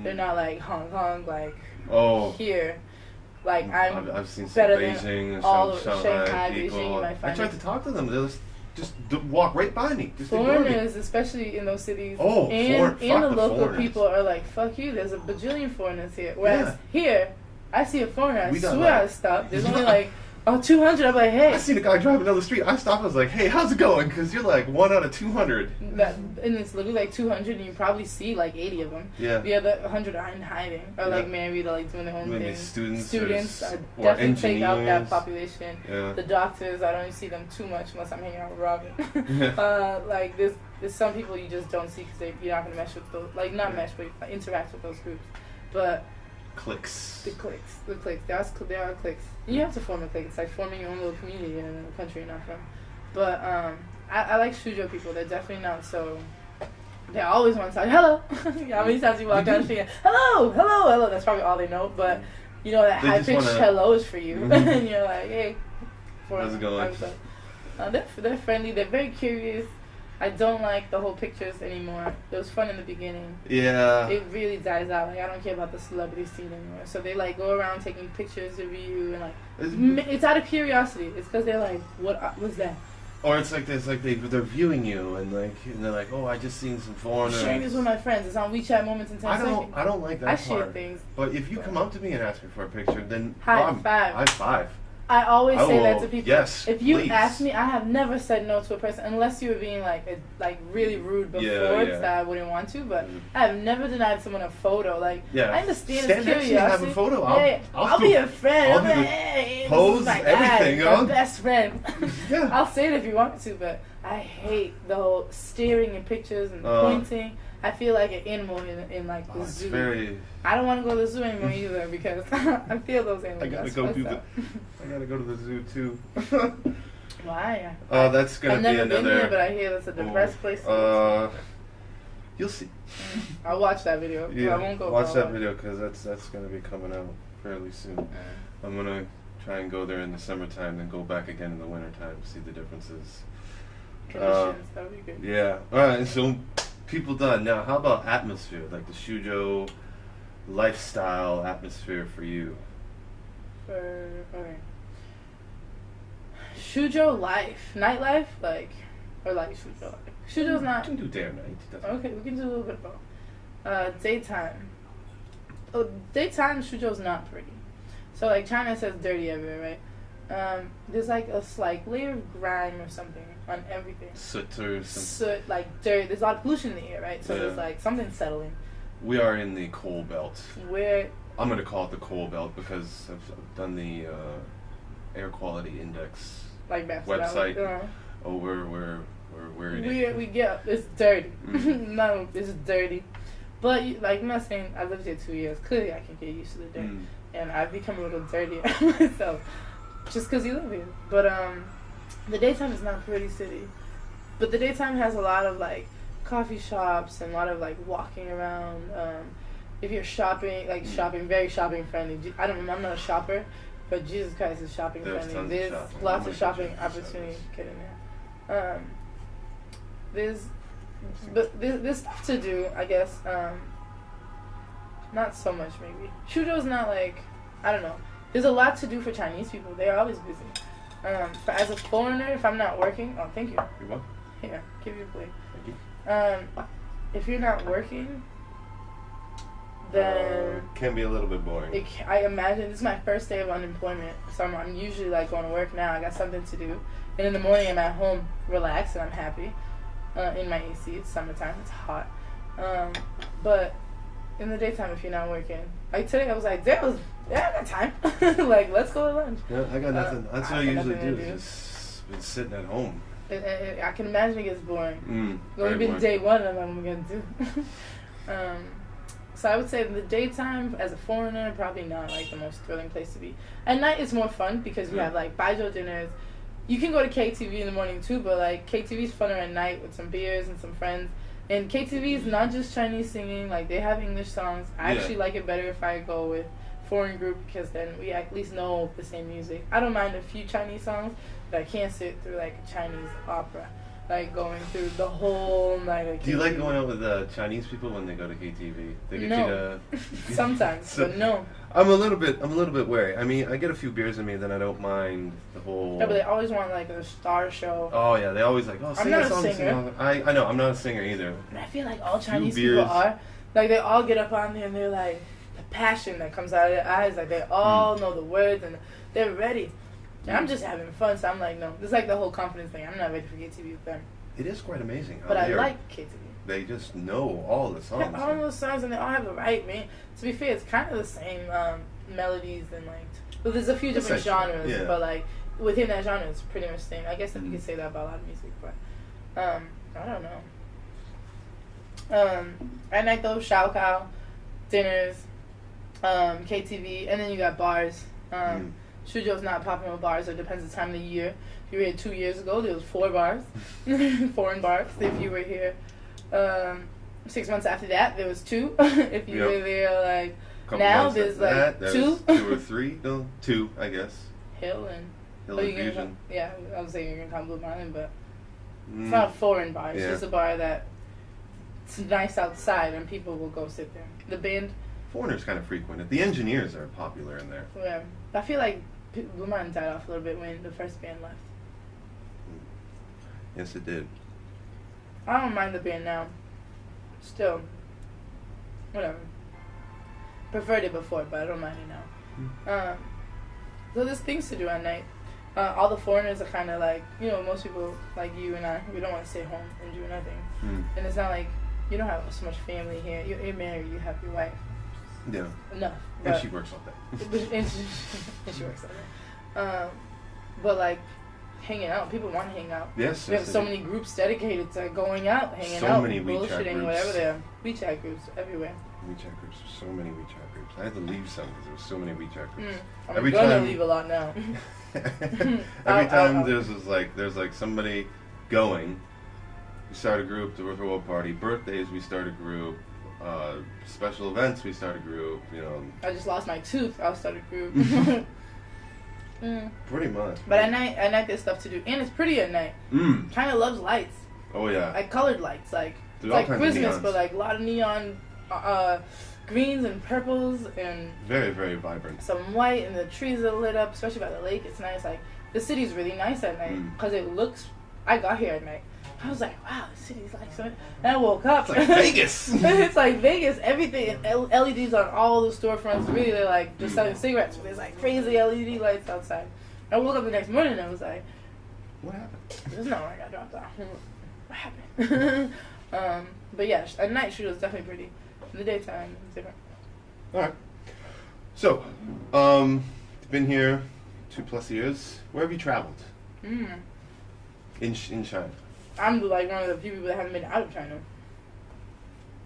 They're not like Hong Kong, like here. Like I've seen some better Beijing than all and Shanghai people. Beijing, you might find I tried to talk to them. They just walk right by me. Just foreigners, especially in those cities, and the local people are like, "Fuck you." There's a bajillion foreigners here. Whereas here, I see a foreigner, I swear I stop. There's only like 200. I'm like, hey. I seen a guy driving down the street. I stopped. I was like, hey, how's it going? Because you're like 1 out of 200. And it's literally like 200, and you probably see like 80 of them. Yeah. The other 100 are in hiding, or like married, or like doing their own Maybe thing. Students are or definitely engineers. take out that population. Yeah. The doctors, I don't see them too much unless I'm hanging out with Robin. Like there's some people you just don't see because you're not gonna mesh with those, like not mesh, but like, interact with those groups. But cliques. The cliques. There are cliques. You have to form a clique. It's like forming your own little community in a country you're not from. But I like Suzhou people. They're definitely not so. They always want to talk. Hello. How many times you walk down the street? Hello, hello, hello. That's probably all they know. But you know that high pitched hello is for you, and you're like, hey. How's it going? They're friendly. They're very curious. I don't like the whole pictures anymore. It was fun in the beginning. Yeah. It really dies out. Like, I don't care about the celebrity scene anymore. So they like go around taking pictures of you and like it's out of curiosity. It's because they're like, what was that? Or it's like they're viewing you and they're like, oh, I just seen some foreigners. I'm sharing this with my friends. It's on WeChat Moments in 10 seconds. I don't like that part. I share things. But if you come up to me and ask me for a picture, then high five. I always say that to people. Yes, if you please. ask me, I have never said no to a person unless you were being like really rude before that I wouldn't want to. But I have never denied someone a photo. Like I understand it's curiosity. Have a photo. I'll be a friend. I'll be like, hey, pose, everything. My best friend. Yeah. I'll say it if you want me to, but I hate the whole staring in pictures and pointing. I feel like an animal in like the zoo. I don't want to go to the zoo anymore either because I feel those animals. I gotta go to the zoo too. Why? That's gonna I've be never another. been here, but I hear that's a depressed place. To You'll see. I'll watch that video. Yeah, I won't go. Watch that video because that's gonna be coming out fairly soon. I'm gonna try and go there in the summertime, then go back again in the wintertime to see the differences. Conditions, that would be good. Yeah. All right. So. People done. Now, how about atmosphere? Like the Suzhou lifestyle atmosphere for you? Okay. Suzhou life. Nightlife? Or Suzhou life. Suzhou's not... We can do day or night. Okay, we can do a little bit of both. Daytime. Daytime, Suzhou's not pretty. So, like, China says dirty everywhere, right? There's like a slight layer of grime or something on everything. Soot or something. Soot, like dirt. There's a lot of pollution in the air, right? So there's like something settling. We are in the coal belt. I'm going to call it the coal belt because I've done the air quality index website. We're in it. We get it's dirty. No, it's dirty. But like I'm not saying I lived here 2 years. Clearly, I can get used to the dirt, and I've become a little dirtier myself. Just because you live here. But the daytime is not a pretty city. But the daytime has a lot of like coffee shops and a lot of like walking around. If you're shopping, very shopping friendly. I'm not a shopper, but Jesus Christ is shopping friendly. There's lots of shopping opportunities to get in there. There's stuff to do, I guess. Not so much maybe. Suzhou's not like, I don't know. There's a lot to do for Chinese people. They're always busy. As a foreigner, if I'm not working... Oh, thank you. You're welcome. Here, give you a plate. Thank you. If you're not working, then... can be a little bit boring. I imagine this is my first day of unemployment. So I'm usually like going to work now. I got something to do. And in the morning, I'm at home, relaxed, and I'm happy. In my AC. It's summertime. It's hot. But in the daytime, if you're not working... Like today, I was like, I got time. Like, let's go to lunch. Yeah, I got nothing. That's what I usually do. Just been sitting at home. I can imagine it gets boring. It's only been day one, and I'm going to do. So I would say in the daytime, as a foreigner, probably not like the most thrilling place to be. At night, it's more fun because you have like baijiu dinners. You can go to KTV in the morning too, but like KTV's funner at night with some beers and some friends. And KTV is not just Chinese singing, like they have English songs. I actually like it better if I go with foreign group because then we at least know the same music. I don't mind a few Chinese songs, but I can't sit through like a Chinese opera. like going through the whole night of KTV. Do you like going out with Chinese people when they go to KTV? They get No. you to Sometimes, So- but no. I'm a little bit wary. I mean, I get a few beers in me, then I don't mind the whole. Yeah, but they always want like a star show. Oh yeah, they always like, oh, sing not a a song, sing singer. a song. I know, I'm not a singer either. And I feel like all Few Chinese beers. people are. Like, they all get up on there and they're like, the passion that comes out of their eyes, like, they all know the words and they're ready. And I'm just having fun, so I'm like, no. It's like the whole confidence thing. I'm not ready for KTV with them. It is quite amazing. But how I they are- like KTV. They just know all the They songs. have all those songs and they all have the right, man. To be fair, it's kind of the same melodies and, like, well, there's a few different Essentially, genres, yeah. but, like, within that genre, it's pretty much the same. I guess that you could say that about a lot of music, but, I don't know. At night, though, Shao Kao, dinners, KTV, and then you got bars. Shujo's not popping with bars, so it depends the time of the year. If you were here 2 years ago, there was 4 bars, foreign bars. If you were here 6 months after that, there was 2. If you were there, like, Couple now months there's after like that, 2. there's 2 or 3. No, 2, I guess. Hill and Hill oh, and you're gonna Fusion. come, yeah, I was saying you're gonna come Blue Mountain, but Mm. it's not a foreign bar. It's Yeah. just a bar that it's nice outside and people will go sit there. The band, Foreigners kind of frequent it. The engineers are popular in there. yeah, I feel like Blue Mountain died off a little bit when the first band left. Yes, it did. I don't mind the band now. Still, whatever. Preferred it before, but I don't mind it now. So there's things to do at night. All the foreigners are kind of like, you know, most people like you and I, we don't want to stay home and do nothing. And it's not like you don't have so much family here. You're married, you have your wife. Yeah. Enough. And But, she works all day. and she works on it. But like hanging out, people want to hang out. Yes. We have yes, so they do. many groups dedicated to going out, hanging So out, many WeChat bullshitting, groups. whatever they are. WeChat groups everywhere. WeChat groups. So many WeChat groups. I had to leave some because there were so many WeChat groups. I'm Every gonna time- leave a lot now. Every time there's like somebody going, we start a group to throw a party. Birthdays, we start a group. Special events, we start a group. You know, I just lost my tooth. I'll start a group. pretty much. But at night there's stuff to do, and it's pretty at night. China loves lights, Oh yeah. like colored lights, like There's it's all like kinds of Christmas, neons. but like a lot of neon, greens and purples, and Very, very vibrant. some white, and the trees are lit up, especially by the lake. It's nice. Like the city's really nice at night because it looks. I got here at night. I was like, wow, the city's like so. And I woke up. It's like Vegas. It's like Vegas. Everything, LEDs on all the storefronts. Really, they're like just selling cigarettes. But there's like crazy LED lights outside. I woke up the next morning and I was like, What happened? there's no way I got dropped off. What happened? But yeah, at night shoot was definitely pretty. In the daytime, it's different. All right. So, you've been here 2+ years. Where have you traveled? In China. I'm like one of the few people that haven't been out of China.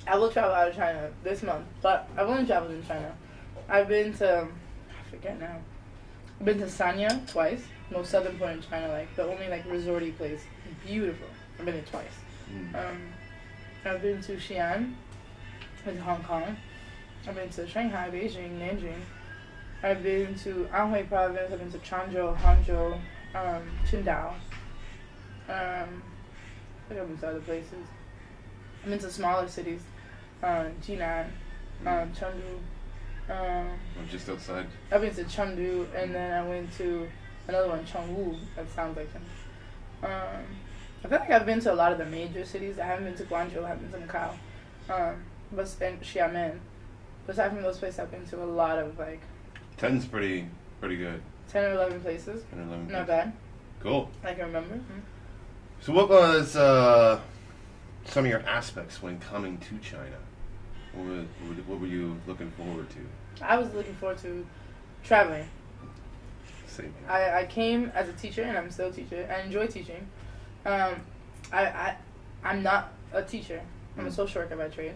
I will travel out of China this month, but I've only traveled in China. I've been to, I forget now. I've been to Sanya twice, most southern point in China, like the only like resorty place. Beautiful. I've been there twice. I've been to Xi'an, been to Hong Kong. I've been to Shanghai, Beijing, Nanjing. I've been to Anhui province. I've been to Changzhou, Hangzhou, Qingdao. I think I've been to other places. I've been to smaller cities, Jinan, Chengdu. Just outside. I've been to Chengdu, and then I went to another one, Chengdu. That sounds like him. I feel like I've been to a lot of the major cities. I haven't been to Guangzhou, I haven't been to Macau, and Xiamen. Aside from those places, I've been to a lot of like 10's pretty good. 10 or 11 places. 10 or 11. Not bad. Cool. I can remember. So what was some of your aspects when coming to China? What were you looking forward to? I was looking forward to traveling. Same here. I came as a teacher, and I'm still a teacher. I enjoy teaching. I'm not a teacher. I'm a social worker by trade.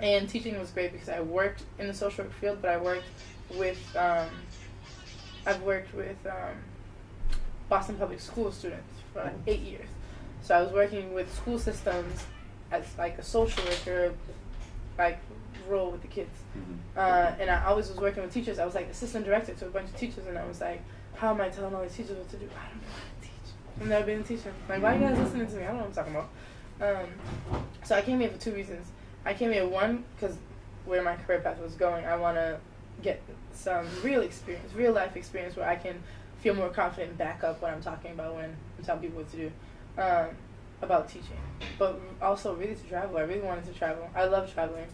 And teaching was great because I worked in the social work field, but I worked with, I've worked with Boston Public School students for like 8 years. So I was working with school systems as like a social worker, like role with the kids. And I always was working with teachers. I was like assistant director to a bunch of teachers, and I was like, how am I telling all these teachers what to do? I don't know how to teach. I've never been a teacher. Like, why are you guys listening to me? I don't know what I'm talking about. So I came here for 2 reasons. I came here, one, because where my career path was going, I want to get some real experience, real life experience where I can feel more confident and back up what I'm talking about when I'm telling people what to do about teaching. But also really to travel. I really wanted to travel. I love traveling.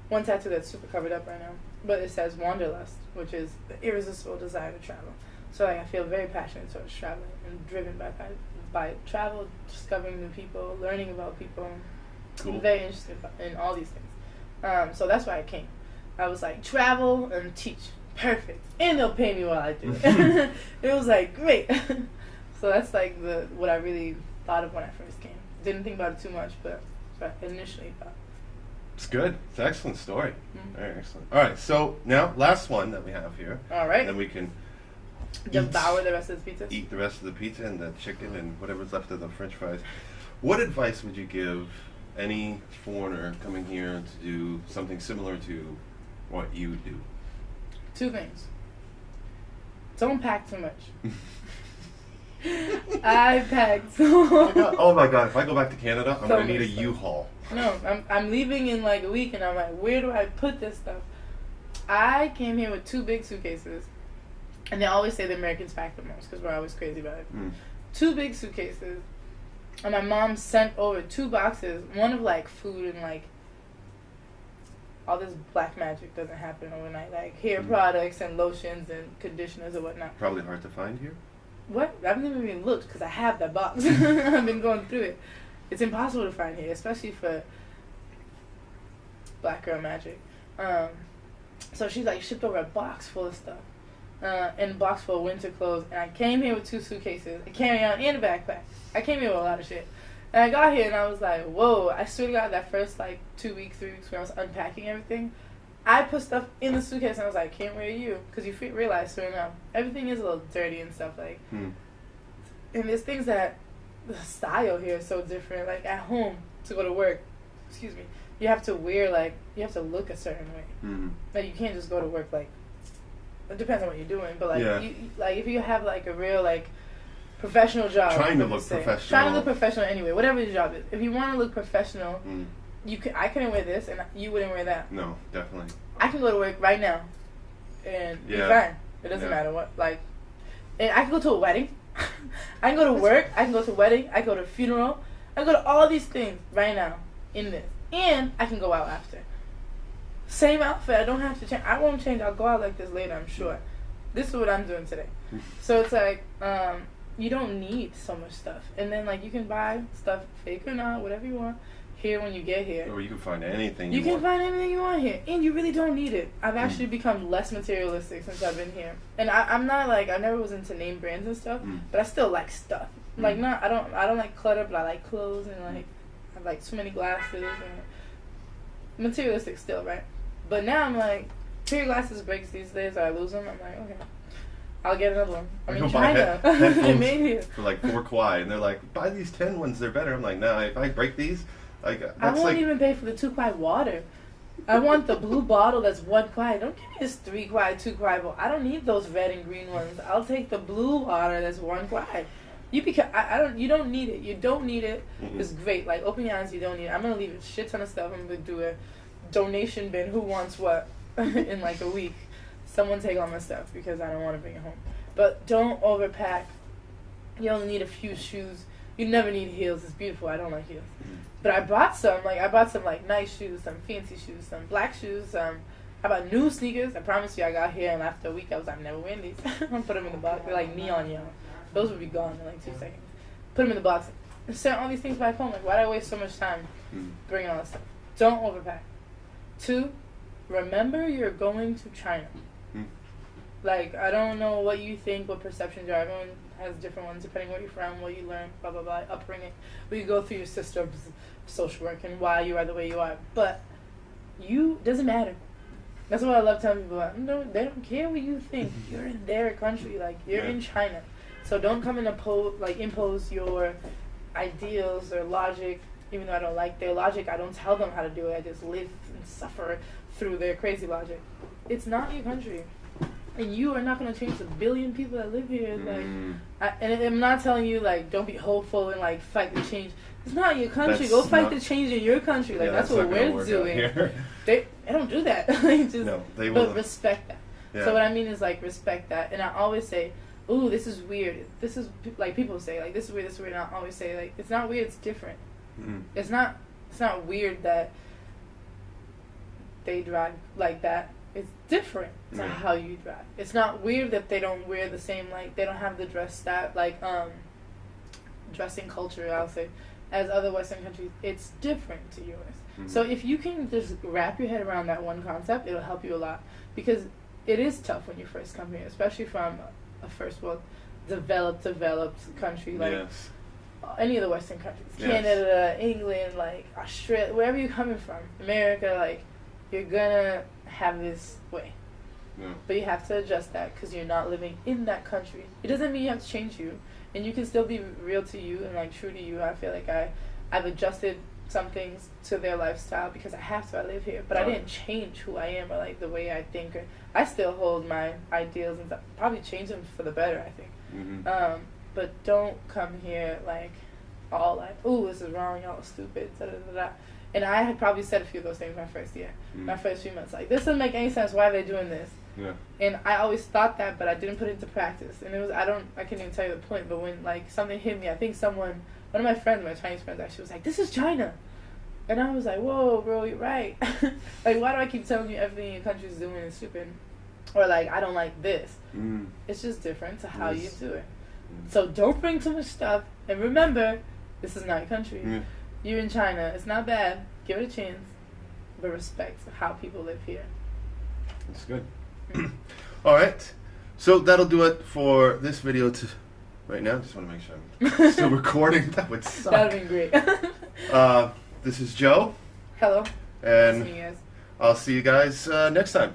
One tattoo that's super covered up right now, but it says Wanderlust, which is the irresistible desire to travel. So like, I feel very passionate towards traveling and driven by travel, discovering new people, learning about people. Cool. I'm very interested in all these things. So that's why I came. I was like, travel and teach. Perfect. And they'll pay me while I do it. It was like, great. So that's like what I really thought of when I first came. Didn't think about it too much, but initially thought. It's good. It's an excellent story. Very excellent. All right, so now last one that we have here. All right. Then we can devour the rest of the pizza. Eat the rest of the pizza and the chicken and whatever's left of the French fries. What advice would you give any foreigner coming here to do something similar to what you do? 2 things. Don't pack too much. I packed so oh my god, if I go back to Canada, I'm going to need a stuff. U-Haul. No, I'm leaving in like a week, and I'm like, where do I put this stuff? I came here with 2 big suitcases, and they always say the Americans pack the most because we're always crazy about it. 2 big suitcases, and my mom sent over 2 boxes, one of like food and like all this black magic doesn't happen overnight, like hair products and lotions and conditioners or whatnot. Probably hard to find here. What? I've never even looked because I have that box. I've been going through it. It's impossible to find here, especially for black girl magic. So she like shipped over a box full of stuff, and a box full of winter clothes. And I came here with 2 suitcases, a carry-on, and a backpack. I came here with a lot of shit. And I got here and I was like, whoa! I swear to God, that first like 2 weeks, 3 weeks where I was unpacking everything, I put stuff in the suitcase and I was like, can't wear you, because you realize soon enough everything is a little dirty and stuff like. And there's things that the style here is so different. Like at home to go to work, excuse me, you have to wear like you have to look a certain way. Like you can't just go to work like. It depends on what you're doing, but like you, like if you have like a real like professional job, trying to look professional, trying to look professional anyway, whatever your job is. If you want to look professional. I couldn't wear this, and you wouldn't wear that. No, definitely. I can go to work right now, and be fine. It doesn't matter what. Like, and I can go to a wedding. I can go to work. I can go to a wedding. I can go to a funeral. I can go to all these things right now in this, and I can go out after. Same outfit. I don't have to change. I won't change. I'll go out like this later, I'm sure. This is what I'm doing today. So it's like, you don't need so much stuff, and then like you can buy stuff, fake or not, whatever you want. Here when you get here, or you can find anything you can find anything you want here, and you really don't need it. I've actually become less materialistic since I've been here, and I'm not like I never was into name brands and stuff, but I still like stuff. Like I don't like clutter, but I like clothes and like I have like too many glasses and materialistic still, right? But now I'm like, pair of glasses breaks these days, or I lose them. I'm like, okay, I'll get another one. I'm in China. Headphones made here for like 4 kwai, and they're like, buy these 10 ones, they're better. I'm like, no, if I break these. I won't even pay for the 2 kwai water. I want the blue bottle that's 1 kwai. Don't give me this 3 kwai, 2 kwai bottle. I don't need those red and green ones. I'll take the blue water that's 1 kwai. You don't need it. You don't need it. It's great. Like open your eyes. You don't need it. I'm gonna leave a shit ton of stuff. I'm gonna do a donation bin. Who wants what? In like a week. Someone take all my stuff because I don't want to bring it home. But don't overpack. You only need a few shoes. You never need heels. It's beautiful. I don't like heels. But I bought some like nice shoes, some fancy shoes, some black shoes, I bought new sneakers. I promise you I got here and after a week I was like, I'm never wearing these. I'm gonna put them in the box. They're like neon yellow. Those would be gone in like 2 seconds. Put them in the box. And send all these things back home. Like why do I waste so much time bringing all this stuff? Don't overpack. 2, remember you're going to China. Like, I don't know what you think, what perceptions are. Everyone has different ones depending where you're from, what you learn, blah, blah, blah, upbringing. We go through your system's social work and why you are the way you are. But doesn't matter. That's what I love telling people. No, they don't care what you think. You're in their country. Like, you're in China. So don't come and impose your ideals or logic. Even though I don't like their logic, I don't tell them how to do it. I just live and suffer through their crazy logic. It's not your country. And you are not going to change the billion people that live here. Like, and I'm not telling you, like, don't be hopeful and, like, fight the change. It's not your country. Go fight the change in your country. Like, that's what we're doing. They don't do that. But respect that. Yeah. So what I mean is, like, respect that. And I always say, ooh, this is weird. This is, like, people say, like, this is weird, this is weird. And I always say, like, it's not weird, it's different. It's not weird that they drive like that. It's different to how you drive. It's not weird that they don't wear the same, like, they don't have the dressing culture, I'll say, as other Western countries. It's different to yours. So if you can just wrap your head around that one concept, it'll help you a lot. Because it is tough when you first come here, especially from a first world developed country like any of the Western countries, Canada, England, like Australia, wherever you're coming from, America, like, you're gonna have this way. But you have to adjust that because you're not living in that country. It doesn't mean you have to change you, and you can still be real to you and, like, true to you. I feel like I've adjusted some things to their lifestyle because I have to. I live here, but I didn't change who I am or, like, the way I think. I still hold my ideals and probably change them for the better, I think. But don't come here like all like, ooh, this is wrong, y'all are stupid, da da da da. And I had probably said a few of those things my first year, my first few months. Like, this doesn't make any sense. Why are they doing this? And I always thought that, but I didn't put it into practice. And it was, I can't even tell you the point, but when, like, something hit me, I think one of my friends, my Chinese friends actually, was like, this is China. And I was like, whoa, bro, you're right. Like, why do I keep telling you everything your country's doing is stupid? Or, like, I don't like this. It's just different to how you do it. So don't bring too much stuff. And remember, this is not your country. You're in China. It's not bad. Give it a chance. But respect how people live here. That's good. All right. So that'll do it for this video right now. Just want to make sure I'm still recording. That would suck. That would be great. This is Joe. Hello. And I'll see you guys next time.